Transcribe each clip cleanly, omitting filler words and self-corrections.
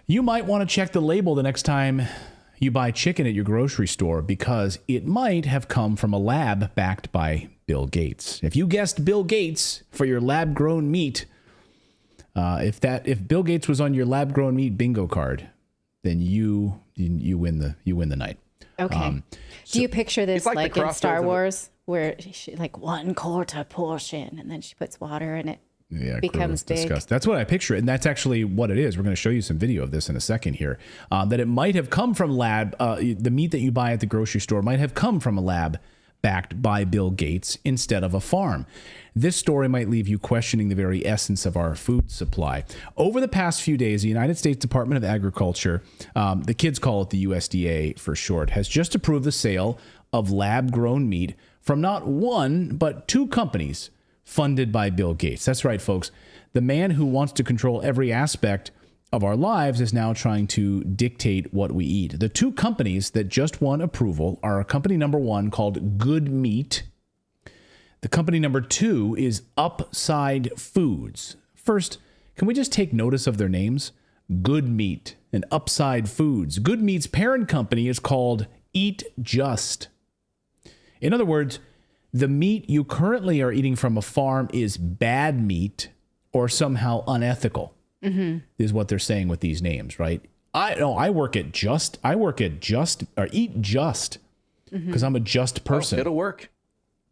You might want to check the label the next time you buy chicken at your grocery store because it might have come from a lab backed by Bill Gates. If you guessed Bill Gates for your lab-grown meat, if Bill Gates was on your lab-grown meat bingo card, then you win the night. Okay. Do you picture this like in Star Wars, where she like 1/4 portion, and then she puts water in it? Yeah, becomes big. Disgusting. That's what I picture it, and that's actually what it is. We're going to show you some video of this in a second here. That it might have come from the meat that you buy at the grocery store might have come from a lab backed by Bill Gates instead of a farm. This story might leave you questioning the very essence of our food supply. Over the past few days, the United States Department of Agriculture, the kids call it the USDA for short, has just approved the sale of lab-grown meat from not one, but two companies funded by Bill Gates. That's right, folks. The man who wants to control every aspect of our lives is now trying to dictate what we eat. The two companies that just won approval are company number one called Good Meat. The company number two is Upside Foods. First, can we just take notice of their names? Good Meat and Upside Foods. Good Meat's parent company is called Eat Just. In other words, the meat you currently are eating from a farm is bad meat or somehow unethical, is what they're saying with these names, right? I work at Eat Just because I'm a just person. Oh, it'll work.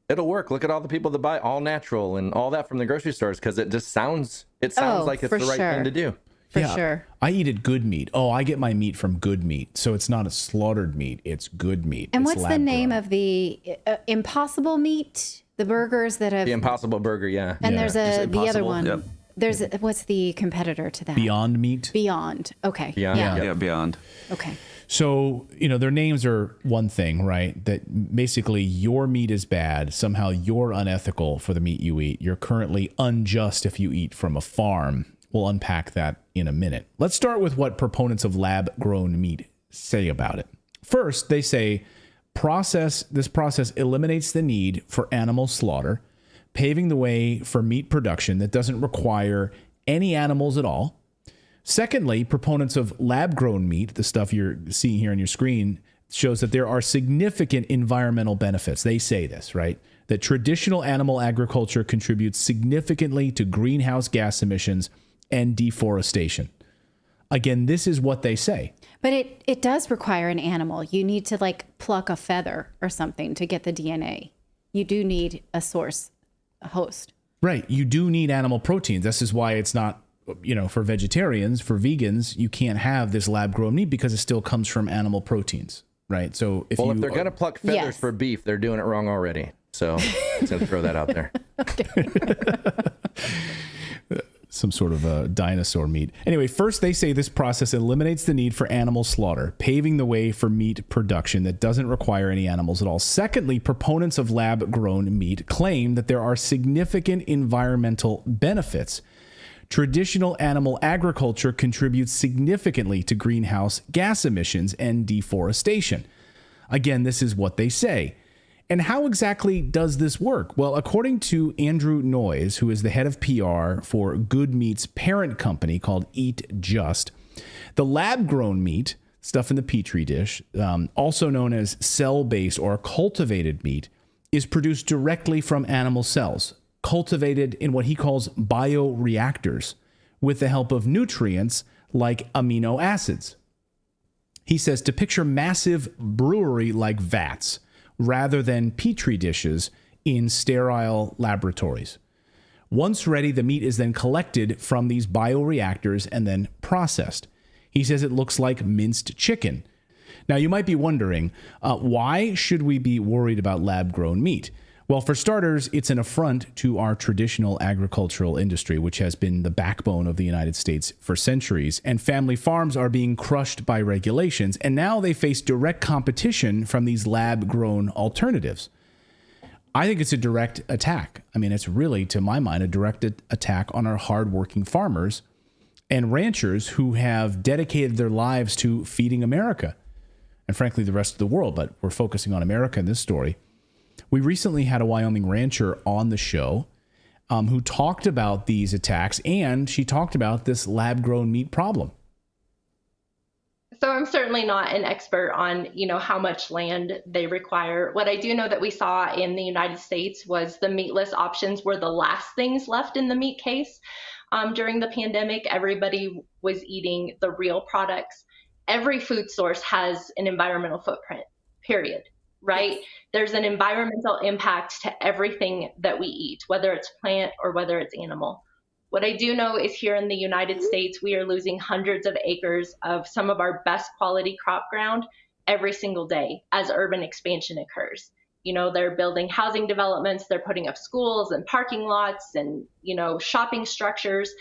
It'll work. Look at all the people that buy all natural and all that from the grocery stores because it just sounds like it's the right thing to do. For sure. I eat at Good Meat. Oh, I get my meat from Good Meat. So it's not a slaughtered meat. It's good meat. And what's the name of the Impossible Meat? The burgers that have... The Impossible Burger, yeah. And there's the other one. Yep. There's what's the competitor to that? Beyond Meat. Beyond. Okay. Beyond. Yeah, Beyond. Okay. So, their names are one thing, right? That basically your meat is bad. Somehow you're unethical for the meat you eat. You're currently unjust if you eat from a farm. We'll unpack that in a minute. Let's start with what proponents of lab-grown meat say about it. First, they say this process eliminates the need for animal slaughter, paving the way for meat production that doesn't require any animals at all. Secondly, proponents of lab-grown meat, the stuff you're seeing here on your screen, shows that there are significant environmental benefits. They say this, right? That traditional animal agriculture contributes significantly to greenhouse gas emissions and deforestation. Again, this is what they say. But it does require an animal. You need to pluck a feather or something to get the DNA. You do need a host. Right. You do need animal proteins. This is why it's not, for vegetarians, for vegans, you can't have this lab-grown meat because it still comes from animal proteins, right? So if they're going to pluck feathers for beef, they're doing it wrong already. So I'm going to throw that out there. Some sort of dinosaur meat. Anyway, first they say this process eliminates the need for animal slaughter, paving the way for meat production that doesn't require any animals at all. Secondly, proponents of lab-grown meat claim that there are significant environmental benefits. Traditional animal agriculture contributes significantly to greenhouse gas emissions and deforestation. Again, this is what they say. And how exactly does this work? Well, according to Andrew Noyes, who is the head of PR for Good Meat's parent company called Eat Just, the lab-grown meat, stuff in the Petri dish, also known as cell-based or cultivated meat, is produced directly from animal cells, cultivated in what he calls bioreactors, with the help of nutrients like amino acids. He says to picture massive brewery-like vats, rather than petri dishes in sterile laboratories. Once ready, the meat is then collected from these bioreactors and then processed. He says it looks like minced chicken. Now, you might be wondering, why should we be worried about lab-grown meat? Well, for starters, it's an affront to our traditional agricultural industry, which has been the backbone of the United States for centuries, and family farms are being crushed by regulations, and now they face direct competition from these lab-grown alternatives. I think it's a direct attack. I mean, it's really, to my mind, a direct attack on our hardworking farmers and ranchers who have dedicated their lives to feeding America, and frankly, the rest of the world, but we're focusing on America in this story. We recently had a Wyoming rancher on the show who talked about these attacks, and she talked about this lab-grown meat problem. So I'm certainly not an expert on, how much land they require. What I do know that we saw in the United States was the meatless options were the last things left in the meat case. During the pandemic, everybody was eating the real products. Every food source has an environmental footprint, period, right? Yes. There's an environmental impact to everything that we eat, whether it's plant or whether it's animal. What I do know is here in the United States, we are losing hundreds of acres of some of our best quality crop ground every single day as urban expansion occurs. They're building housing developments, they're putting up schools and parking lots and, shopping structures.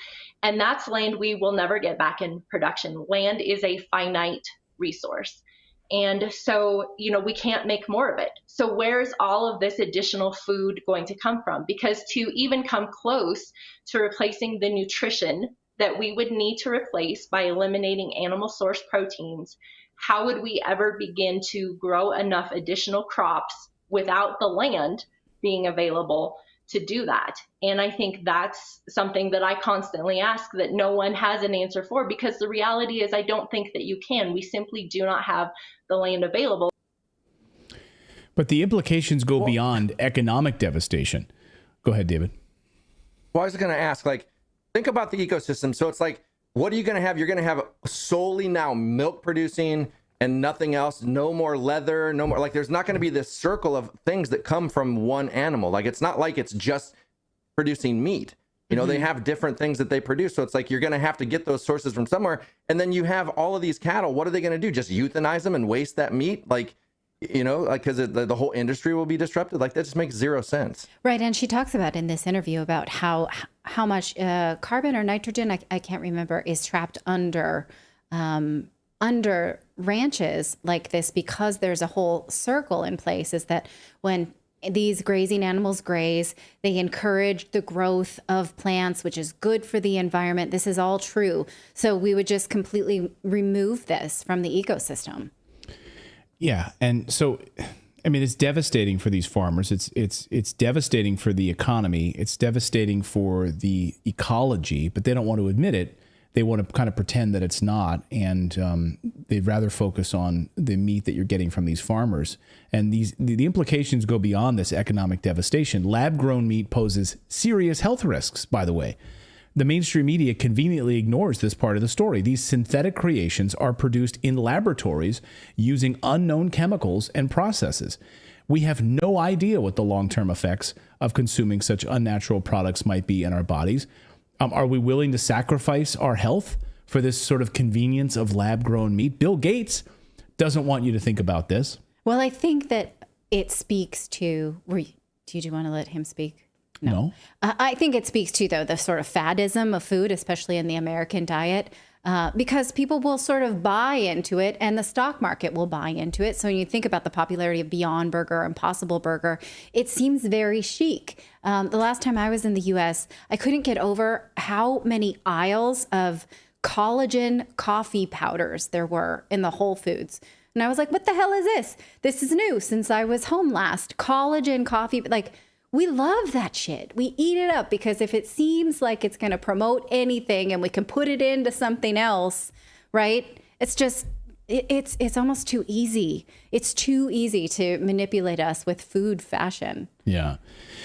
And that's land we will never get back in production. Land is a finite resource. And so, we can't make more of it. So where's all of this additional food going to come from? Because to even come close to replacing the nutrition that we would need to replace by eliminating animal source proteins, how would we ever begin to grow enough additional crops without the land being available to do that? And I think that's something that I constantly ask that no one has an answer for, because the reality is I don't think that you can. We simply do not have the land available. But the implications go beyond economic devastation. Go ahead, David. Well, I was going to ask, think about the ecosystem. So it's what are you going to have? You're going to have solely now milk producing and nothing else, no more leather, no more, there's not going to be this circle of things that come from one animal. It's not like it's just producing meat. They have different things that they produce. So it's you're going to have to get those sources from somewhere. And then you have all of these cattle. What are they going to do? Just euthanize them and waste that meat? Because the whole industry will be disrupted. That just makes zero sense. Right. And she talks about in this interview about how much carbon or nitrogen, I can't remember, is trapped under ranches like this, because there's a whole circle in place, is that when these grazing animals graze, they encourage the growth of plants, which is good for the environment. This is all true. So we would just completely remove this from the ecosystem. Yeah. And so, it's devastating for these farmers. It's devastating for the economy. It's devastating for the ecology, but they don't want to admit it. They want to kind of pretend that it's not, and they'd rather focus on the meat that you're getting from these farmers. And the implications go beyond this economic devastation. Lab-grown meat poses serious health risks, by the way. The mainstream media conveniently ignores this part of the story. These synthetic creations are produced in laboratories using unknown chemicals and processes. We have no idea what the long-term effects of consuming such unnatural products might be in our bodies. Are we willing to sacrifice our health for this sort of convenience of lab-grown meat? Bill Gates doesn't want you to think about this. Well, I think that it speaks to... Did you want to let him speak? No. I think it speaks to, though, the sort of faddism of food, especially in the American diet, because people will sort of buy into it, and the stock market will buy into it. So when you think about the popularity of Beyond Burger, Impossible Burger, it seems very chic. The last time I was in the U.S., I couldn't get over how many aisles of collagen coffee powders there were in the Whole Foods. And I was like, what the hell is this? This is new since I was home last. Collagen coffee, we love that shit. We eat it up because if it seems like it's going to promote anything and we can put it into something else, right? It's just, it's almost too easy. It's too easy to manipulate us with food fashion. Yeah.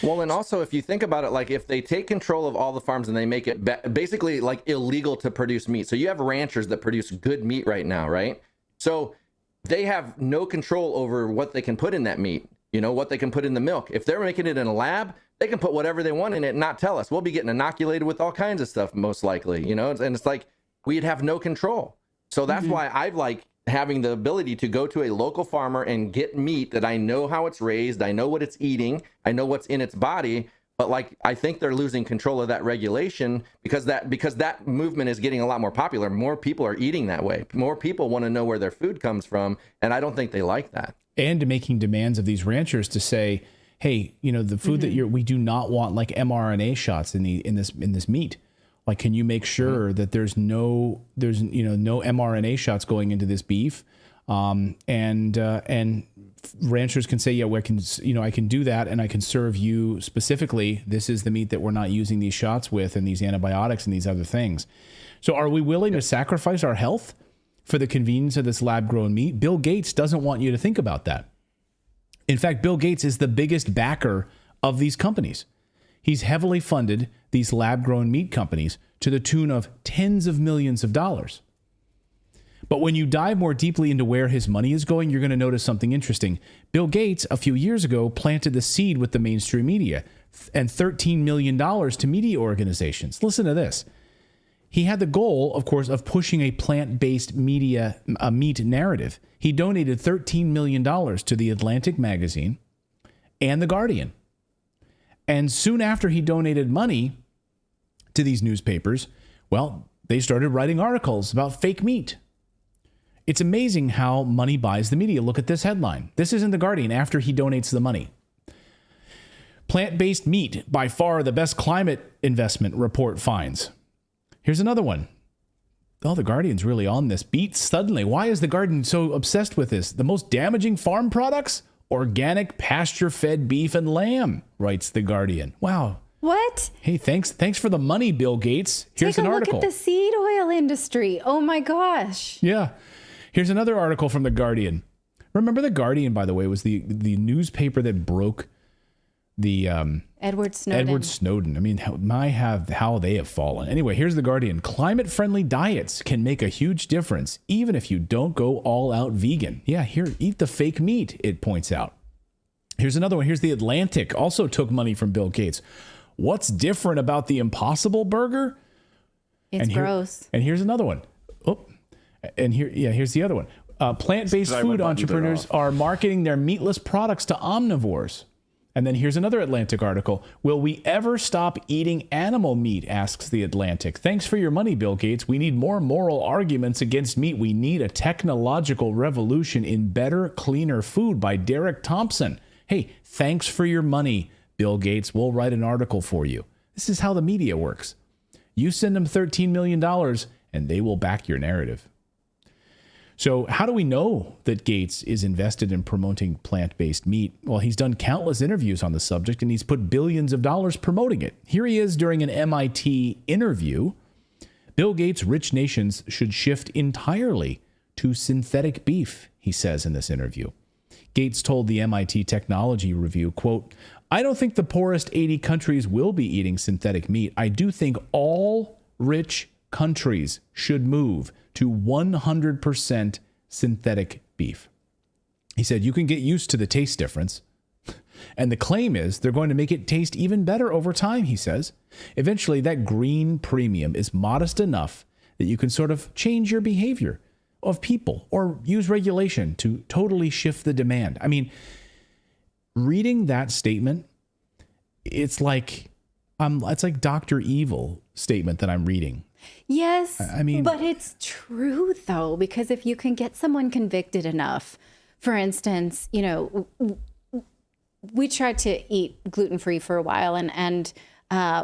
Well, and also if you think about it, if they take control of all the farms and they make it basically illegal to produce meat. So you have ranchers that produce good meat right now, right? So they have no control over what they can put in that meat. What they can put in the milk. If they're making it in a lab, they can put whatever they want in it and not tell us. We'll be getting inoculated with all kinds of stuff, most likely, and it's we'd have no control. So that's why I having the ability to go to a local farmer and get meat that I know how it's raised. I know what it's eating. I know what's in its body. But I think they're losing control of that regulation because that movement is getting a lot more popular. More people are eating that way. More people want to know where their food comes from. And I don't think they like that. And making demands of these ranchers to say, hey, the food that we do not want mRNA shots in this meat. Can you make sure that there's no mRNA shots going into this beef? And ranchers can say, yeah, I can do that, and I can serve you specifically. This is the meat that we're not using these shots with, and these antibiotics and these other things. So, are we willing to sacrifice our health for the convenience of this lab-grown meat. Bill Gates doesn't want you to think about that. In fact, Bill Gates is the biggest backer of these companies. He's heavily funded these lab-grown meat companies to the tune of tens of millions of dollars. But when you dive more deeply into where his money is going, you're going to notice something interesting. Bill Gates, a few years ago, planted the seed with the mainstream media and $13 million to media organizations. Listen to this. He had the goal, of course, of pushing a plant-based meat narrative. He donated $13 million to the Atlantic magazine and the Guardian. And soon after he donated money to these newspapers, well, they started writing articles about fake meat. It's amazing how money buys the media. Look at this headline. This is in the Guardian after he donates the money. Plant-based meat, by far the best climate investment, report finds. Here's another one. Oh, the Guardian's really on this beat suddenly. Why is the Guardian so obsessed with this? The most damaging farm products? Organic pasture-fed beef and lamb, writes the Guardian. Wow. What? Hey, thanks for the money, Bill Gates. Here's an article. Look at the seed oil industry. Oh my gosh. Yeah. Here's another article from the Guardian. Remember the Guardian, by the way, was the newspaper that broke the Edward Snowden. I mean, how they have fallen. Anyway, here's the Guardian. Climate-friendly diets can make a huge difference, even if you don't go all out vegan. Yeah, here, eat the fake meat, it points out. Here's another one. Here's the Atlantic. Also took money from Bill Gates. What's different about the Impossible Burger? It's gross. And here's another one. Oh, and here's the other one. Plant-based food entrepreneurs are marketing their meatless products to omnivores. And then here's another Atlantic article. Will we ever stop eating animal meat, asks the Atlantic. Thanks for your money, Bill Gates. We need more moral arguments against meat. We need a technological revolution in better, cleaner food, by Derek Thompson. Hey, thanks for your money, Bill Gates. We'll write an article for you. This is how the media works. You send them $13 million and they will back your narrative. So how do we know that Gates is invested in promoting plant-based meat? Well, he's done countless interviews on the subject, and he's put billions of dollars promoting it. Here he is during an MIT interview. Bill Gates' rich nations should shift entirely to synthetic beef, he says in this interview. Gates told the MIT Technology Review, quote, I don't think the poorest 80 countries will be eating synthetic meat. I do think all rich countries should move to 100% synthetic beef. He said, you can get used to the taste difference. And the claim is they're going to make it taste even better over time, he says. Eventually, that green premium is modest enough that you can sort of change your behavior of people or use regulation to totally shift the demand. I mean, reading that statement, it's like Dr. Evil statement that I'm reading. Yes, I mean, but it's true, though, because if you can get someone convicted enough, for instance, we tried to eat gluten-free for a while, and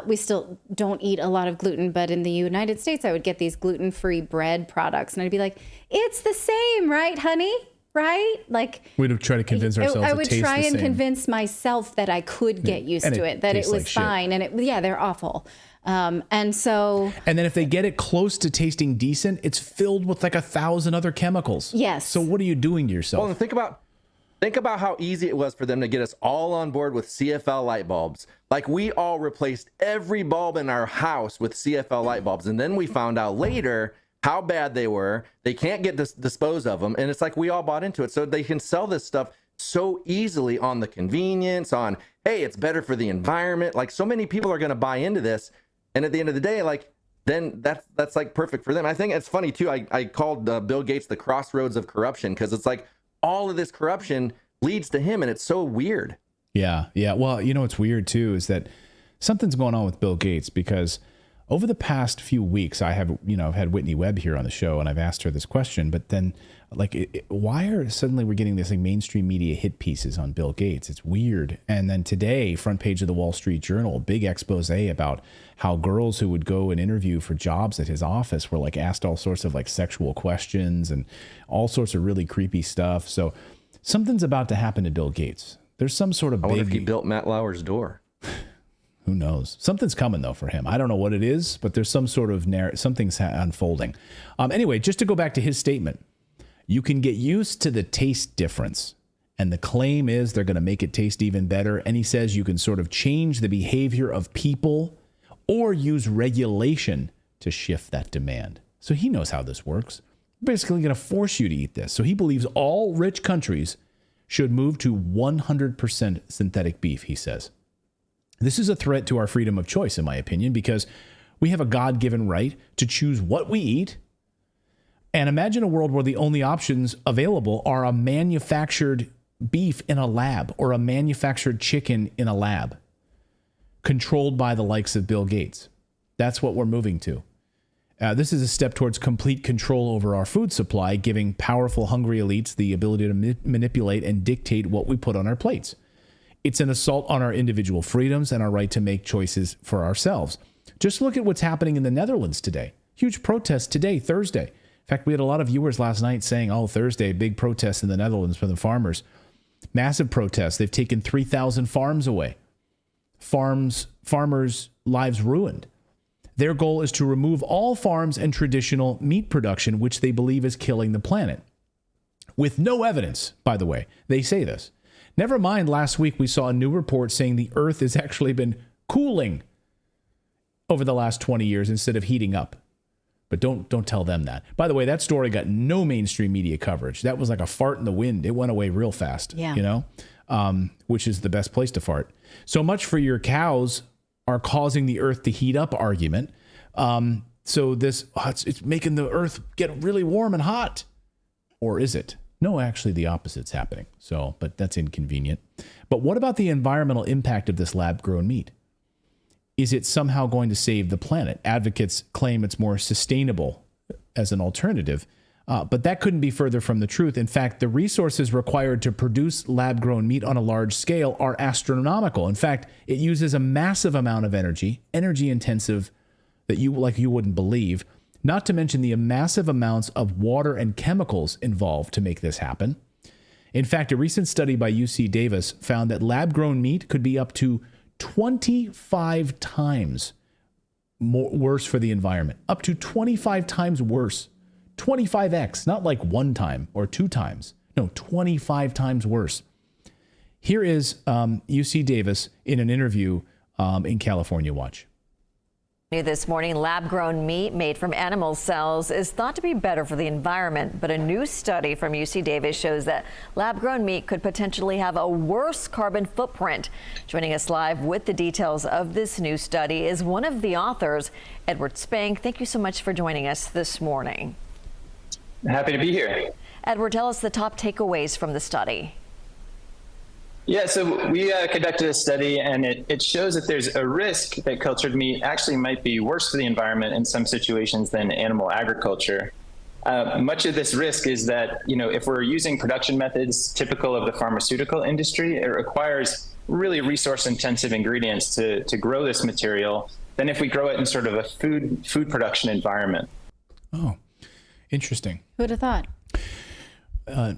we still don't eat a lot of gluten. But in the United States, I would get these gluten-free bread products, and I'd be like, it's the same, right, honey? Right? Like, we'd try to convince ourselves I would try and convince myself that I could get used to it, that it was like fine. Shit. And they're awful. And then if they get it close to tasting decent, it's filled with like 1,000 other chemicals. Yes. So what are you doing to yourself? Well, and think about how easy it was for them to get us all on board with CFL light bulbs. Like, we all replaced every bulb in our house with CFL light bulbs. And then we found out later how bad they were. They can't get dispose of them. And it's like we all bought into it. So they can sell this stuff so easily on the convenience, on, hey, it's better for the environment. Like, so many people are going to buy into this. And at the end of the day, like, then that's like perfect for them. I think it's funny too. I called Bill Gates the crossroads of corruption, because it's like all of this corruption leads to him, and it's so weird. Yeah. Well, what's weird too is that something's going on with Bill Gates, because over the past few weeks, I have, I've had Whitney Webb here on the show, and I've asked her this question, but then why are suddenly we're getting this like mainstream media hit pieces on Bill Gates? It's weird. And then today, front page of the Wall Street Journal, big expose about how girls who would go and interview for jobs at his office were like asked all sorts of like sexual questions and all sorts of really creepy stuff. So something's about to happen to Bill Gates. There's some sort of I wonder if he built Matt Lauer's door. Who knows? Something's coming, though, for him. I don't know what it is, but there's some sort of something's unfolding. Anyway, just to go back to his statement, you can get used to the taste difference. And the claim is they're going to make it taste even better. And he says you can sort of change the behavior of people or use regulation to shift that demand. So he knows how this works. Basically going to force you to eat this. So he believes all rich countries should move to 100% synthetic beef, he says. This is a threat to our freedom of choice, in my opinion, because we have a God-given right to choose what we eat. And imagine a world where the only options available are a manufactured beef in a lab or a manufactured chicken in a lab, controlled by the likes of Bill Gates. That's what we're moving to. This is a step towards complete control over our food supply, giving powerful, hungry elites the ability to manipulate and dictate what we put on our plates. It's an assault on our individual freedoms and our right to make choices for ourselves. Just look at what's happening in the Netherlands today. Huge protests today, Thursday. In fact, we had a lot of viewers last night saying, oh, Thursday, big protests in the Netherlands for the farmers. Massive protests. They've taken 3,000 farms away. Farmers' lives ruined. Their goal is to remove all farms and traditional meat production, which they believe is killing the planet. With no evidence, by the way, they say this. Never mind, last week we saw a new report saying the Earth has actually been cooling over the last 20 years instead of heating up. But don't tell them that. By the way, that story got no mainstream media coverage. That was like a fart in the wind. It went away real fast, which is the best place to fart. So much for your cows are causing the Earth to heat up argument. So it's making the Earth get really warm and hot. Or is it? No, actually, the opposite's happening. But that's inconvenient. But what about the environmental impact of this lab-grown meat? Is it somehow going to save the planet? Advocates claim it's more sustainable as an alternative, but that couldn't be further from the truth. In fact, the resources required to produce lab-grown meat on a large scale are astronomical. In fact, it uses a massive amount of energy intensive that you wouldn't believe. Not to mention the massive amounts of water and chemicals involved to make this happen. In fact, a recent study by UC Davis found that lab-grown meat could be up to 25 times worse for the environment. Up to 25 times worse. 25x, not like one time or two times. No, 25 times worse. Here is UC Davis in an interview in California. Watch. New this morning, lab-grown meat made from animal cells is thought to be better for the environment, but a new study from UC Davis shows that lab-grown meat could potentially have a worse carbon footprint. Joining us live with the details of this new study is one of the authors, Edward Spank. Thank you so much for joining us this morning. Happy to be here. Edward, tell us the top takeaways from the study. Yeah, so we conducted a study, and it shows that there's a risk that cultured meat actually might be worse for the environment in some situations than animal agriculture. Much of this risk is that, if we're using production methods typical of the pharmaceutical industry, it requires really resource-intensive ingredients to grow this material than if we grow it in sort of a food production environment. Oh, interesting. Who would have thought?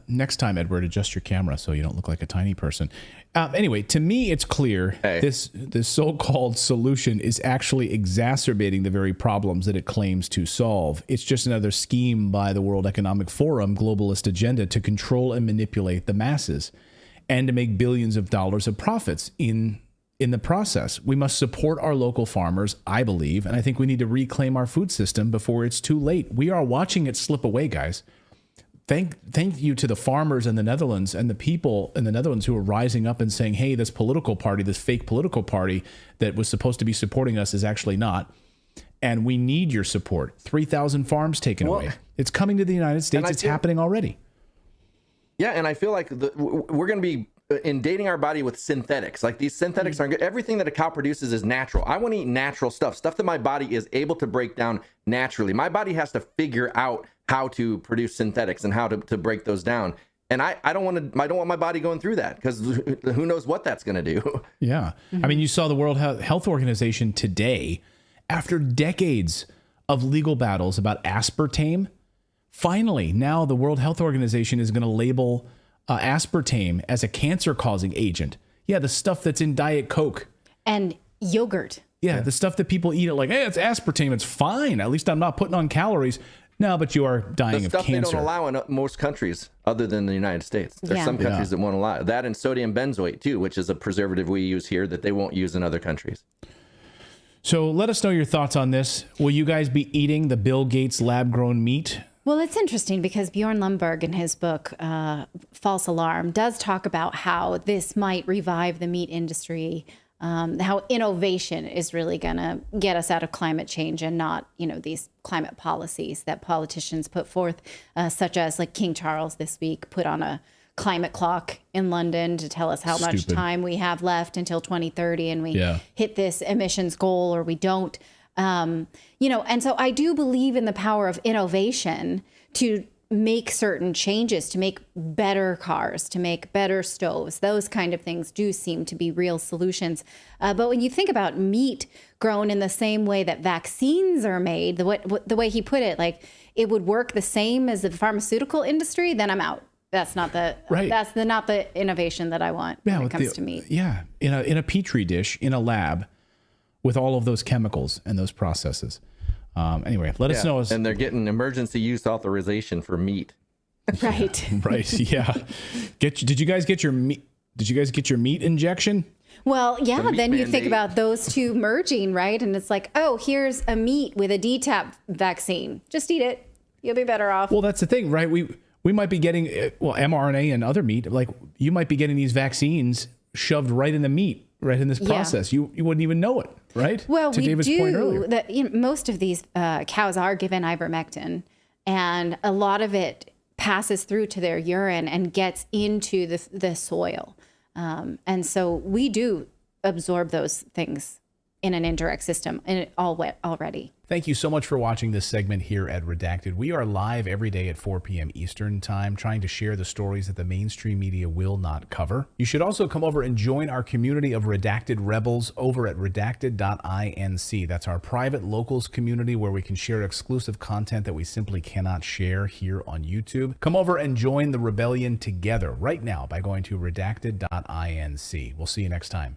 Next time, Edward, adjust your camera so you don't look like a tiny person. Anyway, to me, it's clear this so-called solution is actually exacerbating the very problems that it claims to solve. It's just another scheme by the World Economic Forum globalist agenda to control and manipulate the masses and to make billions of dollars of profits in the process. We must support our local farmers, I believe, and I think we need to reclaim our food system before it's too late. We are watching it slip away, guys. Thank you to the farmers in the Netherlands and the people in the Netherlands who are rising up and saying, hey, this political party, this fake political party that was supposed to be supporting us is actually not. And we need your support. 3,000 farms taken away. It's coming to the United States. It's happening already. Yeah, and I feel like we're going to be inundating our body with synthetics. Like these synthetics aren't good. Everything that a cow produces is natural. I want to eat natural stuff that my body is able to break down naturally. My body has to figure out how to produce synthetics and how to break those down. And I don't want my body going through that, because who knows what that's going to do. Yeah. I mean, you saw the World Health Organization today, after decades of legal battles about aspartame, finally, now the World Health Organization is going to label aspartame as a cancer-causing agent. Yeah, the stuff that's in Diet Coke. And Yogurt. Yeah, the stuff that people eat, like, hey, it's aspartame, it's fine. At least I'm not putting on calories. No, but you are dying of stuff cancer. They don't allow in most countries other than the United States. There's some countries that won't allow it. That and sodium benzoate too, which is a preservative we use here that they won't use in other countries. So let us know your thoughts on this. Will you guys be eating the Bill Gates lab-grown meat? Well, it's interesting because Bjorn Lomborg in his book, False Alarm, does talk about how this might revive the meat industry, how innovation is really going to get us out of climate change and not, these climate policies that politicians put forth, such as like King Charles this week put on a climate clock in London to tell us how much time we have left until 2030 and we hit this emissions goal or we don't. And so I do believe in the power of innovation to make certain changes, to make better cars, to make better stoves. Those kind of things do seem to be real solutions. But when you think about meat grown in the same way that vaccines are made, the way he put it, like it would work the same as the pharmaceutical industry, then I'm out. That's not the not the innovation that I want when it comes to meat. Yeah, in a petri dish in a lab with all of those chemicals and those processes. Anyway, let us know. And they're getting emergency use authorization for meat. Right. Right. Yeah. Did you guys get your meat? Did you guys get your meat injection? Well, yeah. Then you think about those two merging, right? And it's like, oh, here's a meat with a DTaP vaccine. Just eat it. You'll be better off. Well, that's the thing, right? We might be getting mRNA and other meat. Like you might be getting these vaccines shoved right in the meat, right in this process. You wouldn't even know it, right? Well, to David's point earlier. Most of these cows are given ivermectin, and a lot of it passes through to their urine and gets into the soil. And so we do absorb those things in an indirect system and already. Thank you so much for watching this segment here at Redacted. We are live every day at 4 p.m. Eastern Time, trying to share the stories that the mainstream media will not cover. You should also come over and join our community of Redacted Rebels over at redacted.inc. That's our private locals community where we can share exclusive content that we simply cannot share here on YouTube. Come over and join the rebellion together right now by going to redacted.inc. We'll see you next time.